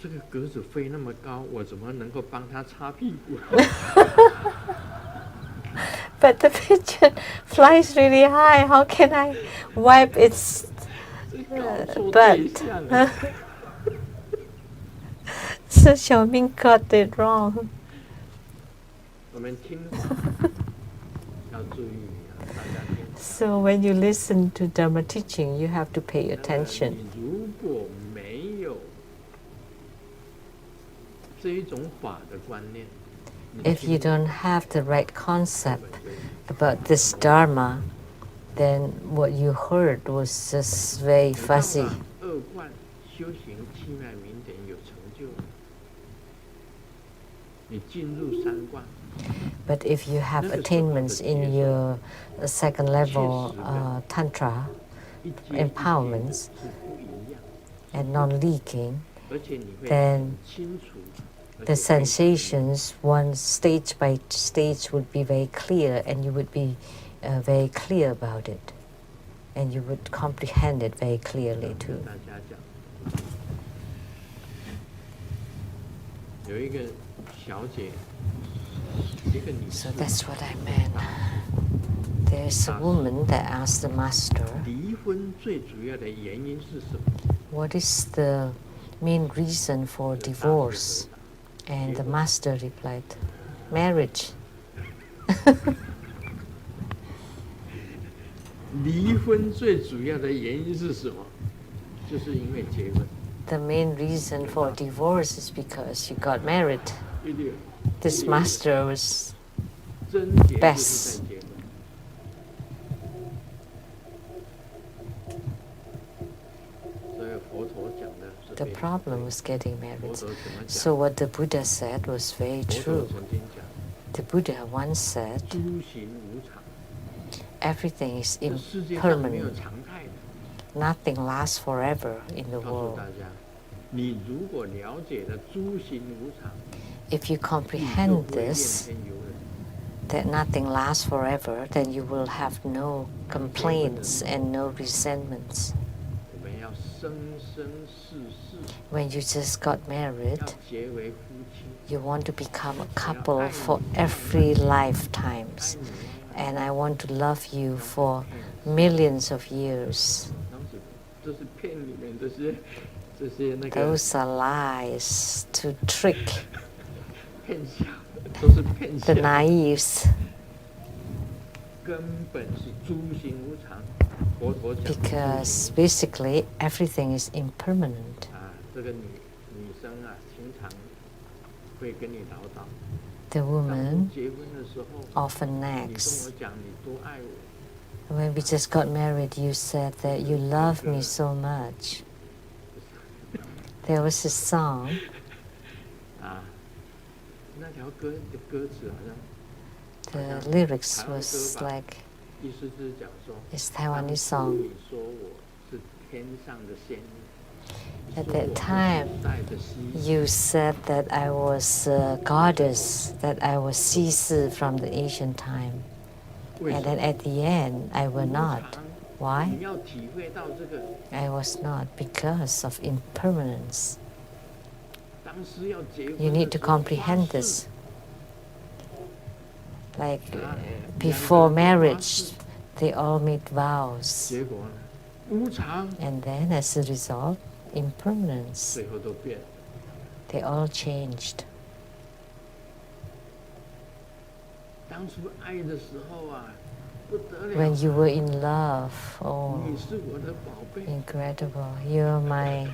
这个格子飞那么高，我怎么能够帮他擦屁股？ but the pigeon flies really high. How can I wipe its 搞错 but 对象了。 So Xiaoming got it wrong. 我们听话要注意啊，大家听话。 So when you listen to Dharma teaching, you have to pay 那 attention. 你如果没有这一种法的观念，你 If you 听 don't have the right concept 根本就 about this Dharma, then what you heard was just very 你到 fuzzy. 了二观修行七脉明点有成就了，你进入三观， But if you have 那个时候的 attainments 接 in 受 your second level 切实跟 tantra 一阶一阶的 empowerments 是不一样， and non-leaking, 而且你会 then 很清楚，而 the 且非常明 sensations, one stage by stage, would be very clear, and you would be very clear about it, and you would comprehend it very clearly 跟 too. 大家讲，有一个小姐，一个女 So 士， that's what I meant. There's a woman that asked the master, 离婚最主要的原因是什么？ what is the main reason for 这大师 divorce? 回答 And the master replied, marriage. 离婚最主要的原因是什么？就是因为结婚。 The main reason for divorce is because you got married. 对不对？ This master was 贞洁就是在结婚。所以佛陀讲的是 the 非常 problem was getting 佛 married. 陀怎么讲？ So what the Buddha said was very 佛陀 true. 曾经讲， The Buddha once said, 诸行无常， everything is 这世界上没有 impermanent. 常态的。 Nothing lasts forever in the 告诉 world. 大家，你如果了解了诸行无常， If you 你就 comprehend 会怨 this, 天尤人。 that nothing lasts forever, then you will have no complaints and no resentments. 我们要生生世世 When you just got 要 married, 结为夫妻， you want to become a couple for every lifetimes. 爱你 And I want to love you for millions of years. 这是骗你们这些那个 Those are lies to trick 骗小，都是骗 the 小， naives, 根本是诸行无常。佛陀讲 because basically everything is impermanent. 啊，这个女生啊，经常会跟你唠叨。 The 当 woman 初结婚的时候， often 你跟 nags. 我讲你多爱我， When we just got married, you said that you love me so much. There was a song, 啊，那条歌的歌词好像 the lyrics was like 意思是讲说， this 当 Taiwanese 初 song. 你说我是天上的仙女， At 说 that 我 time, 是带着西 you said that I was a goddess, that I was Sisi from the ancient time. 为 And 什 then 么？ at the end, I will 无 not. 常 Why? 你要体会到这个， I was not, because of impermanence. 当时要结婚 You need to 的时候 comprehend 发誓 this. Like 啊 before 两个人都发 marriage, 誓 they all made vows. 结果呢，无常， And then as a result, impermanence. 最后都变了。 They all changed. 当初爱的时候啊，不得了 When you were in love, oh, 你是我的宝贝 incredible. You're my,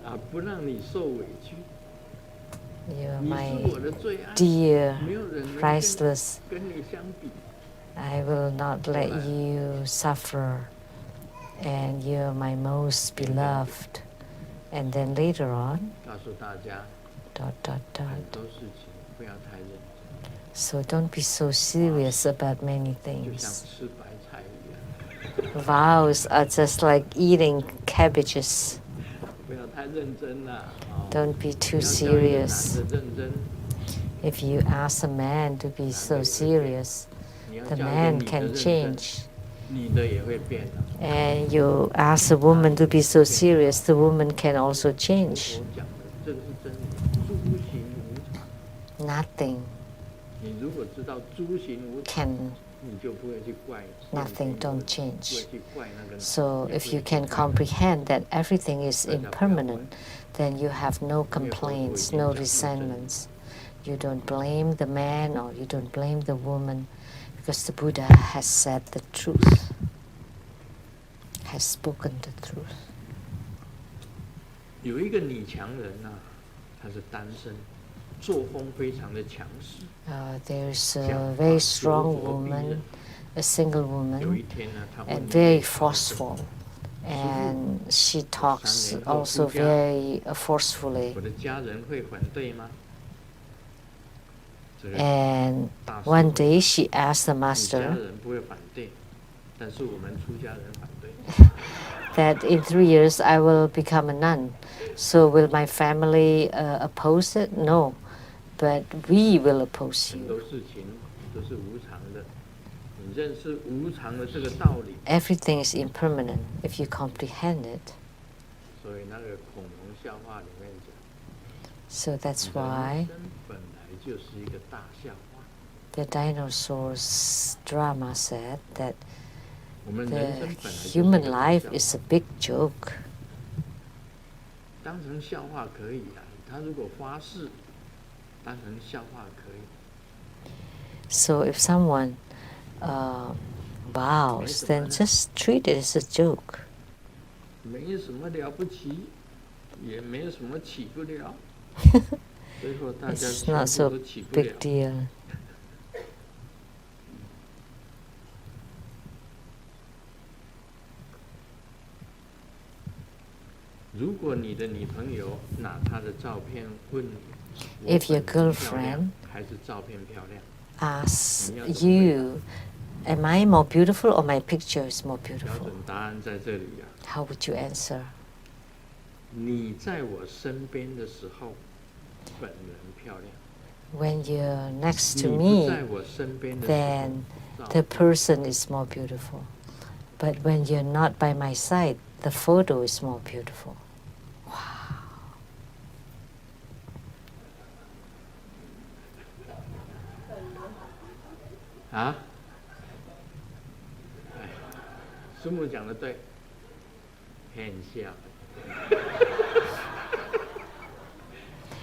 啊，不让你受委屈， you're 你是 my 我的最爱， dear, 没有人能 priceless. 跟你相比。 I will not let you suffer. And you're my most beloved. And then later on, 告诉大家， dot, dot, 很 dot. 多事情不要太认真， So don't be so serious about many 就像 things. 吃白菜一样， Vows are just like eating cabbages. 不要太认真了。哦， Don't be 你 too 要叫一个男 serious. 的认真， If you ask a man to be so serious, 你要 the 叫一个 man 女的 can 认真， change. 女的也会变的。 And you ask a woman to be so serious, the woman can also 佛 change. 陀讲的这个是真理，诸行无常。 Nothing 你如果知道诸行无常， can, 你就不会去怪 nothing 不 don't 会 change. 去怪那个。 So 也 if 不 you 会去 can 怪 comprehend that everything is impermanent, then you have no complaints, no resentments. You don't blame the man or you don't blame the woman, because the Buddha has said the truth, has spoken the truth. 有一个女强人呐、她是单身，作风非常的强势， There's a very strong woman, a single 有一 woman 天呢，他问 and 一 very 位高僧 forceful, and she 3 talks 年后 also 出家， very forcefully. 我的家人会反对吗？这个 And 大师 one 回 day 答 she asked the 你家 master 人不会反对，但是我们出家人反对。 that in 3 years I will become a nun. So will my family oppose it? No, but we will oppose 很 you. 多事情都是无常的，你认识无常的这个道理， Everything is impermanent if you comprehend it. 所以那个恐龙笑话里面讲， So that's 人 why 生本来就是一个大笑话。 the dinosaurs drama said that 我们人 the 生本来就是一 human 个大 life 笑 is 话 a big joke. 当成笑话可以啊，他如果发誓，当成笑话可以。 So if someone vows, then just treat it as a joke. 没什么了不起，也没有什么起不了，最后大家 It's 全 not 部 so 都起不了 big。deal. 如果你的女朋友拿她的照片问你， If your 我本人漂亮 girlfriend 还是照片漂亮？ asks 你要怎么回答？ you, am I more beautiful or my picture is more 标 beautiful? 准答案在这里呀、 How would you answer? 你在我身边的时候，本人漂亮； When you're next 你 to 不 me, 在我身边的时候， then 照 the 片 person is more beautiful. But when you're not by my side, the photo is more beautiful. 啊？哎，师母讲的对，骗笑。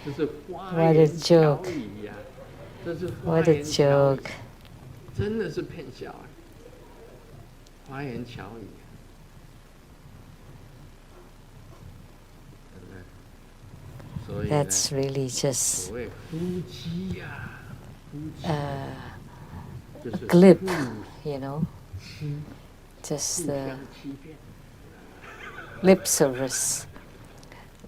这是花 What a 言巧 joke. 语呀、这是花 What a 言巧语 joke. 真的是骗笑啊！花言巧语、对不对？所以呢， That's really just 所谓夫妻呀、夫妻 a 就是 glib, 夫 you know, 妻 just 互 the 相欺骗。 lip service.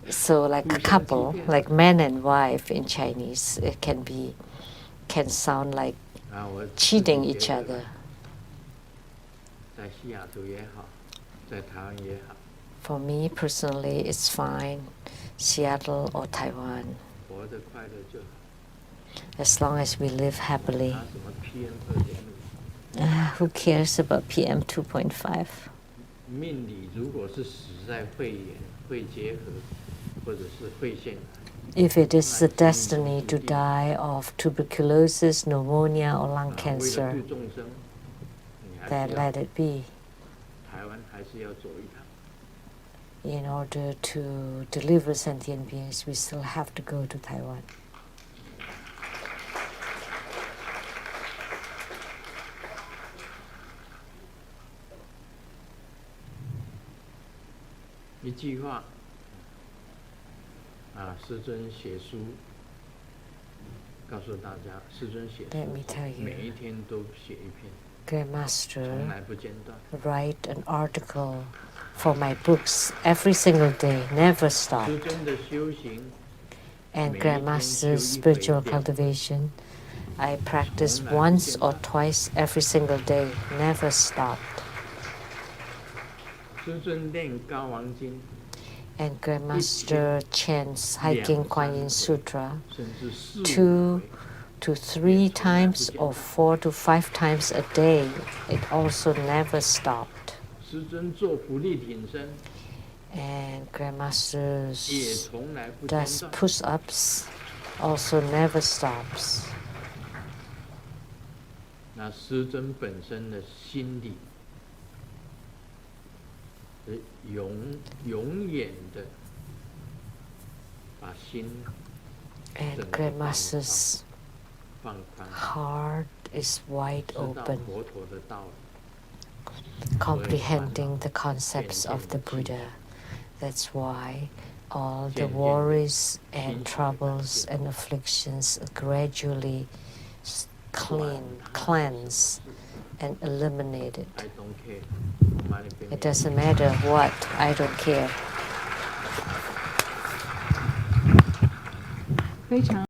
So like a 互相欺 couple, 骗。 like man and wife in Chinese, it can sound like 啊，我自己 cheating 觉 each 得 other. 在西雅图也好，在台湾也好， For me personally, it's fine, Seattle or Taiwan, 活得快乐就好。 as long as we live happily. 拿什么 PM2.5？ Who cares about PM 2.5? 命理如果是死在肺炎、肺结核，或者是肺腺癌， If it is the destiny to die of tuberculosis, pneumonia, or lung 为了 cancer, 度众生，你还 then 是要 let it be. 台湾还是要走一趟。 In order to deliver sentient beings, we still have to go to Taiwan. 一句话，啊，师尊写书，告诉大家，师尊写 Let me 书 tell you. 每一天都写一篇， Grandmaster 从来不间断。 write an article for my books every single day, never stop. 师尊的修行， And 每一天 Grandmaster's 修一 spiritual 回两回。 cultivation, I practice 从来不 once 间 or 断。 twice every single day, never stopped. 师尊念高王经， And Grandmaster chants Hiking Kuan Yin 2-3 Sutra 甚至4-5 2回。 to 3 times or 4 to 5 times a day. It also never stopped. 师尊做浮力挺身， And 也 Grandmaster 从来不间 does 断。 push-ups, also never stops. 那师尊本身的心理，永远的把心 And 整个 Grandmaster's 放宽， heart is wide 知道 open, 佛陀的道理， comprehending the concepts of the Buddha. That's why all the worries and troubles and afflictions gradually cleanse and eliminate it. I don't care ผมมาเป็น It doesn't matter what, I don't care. 非常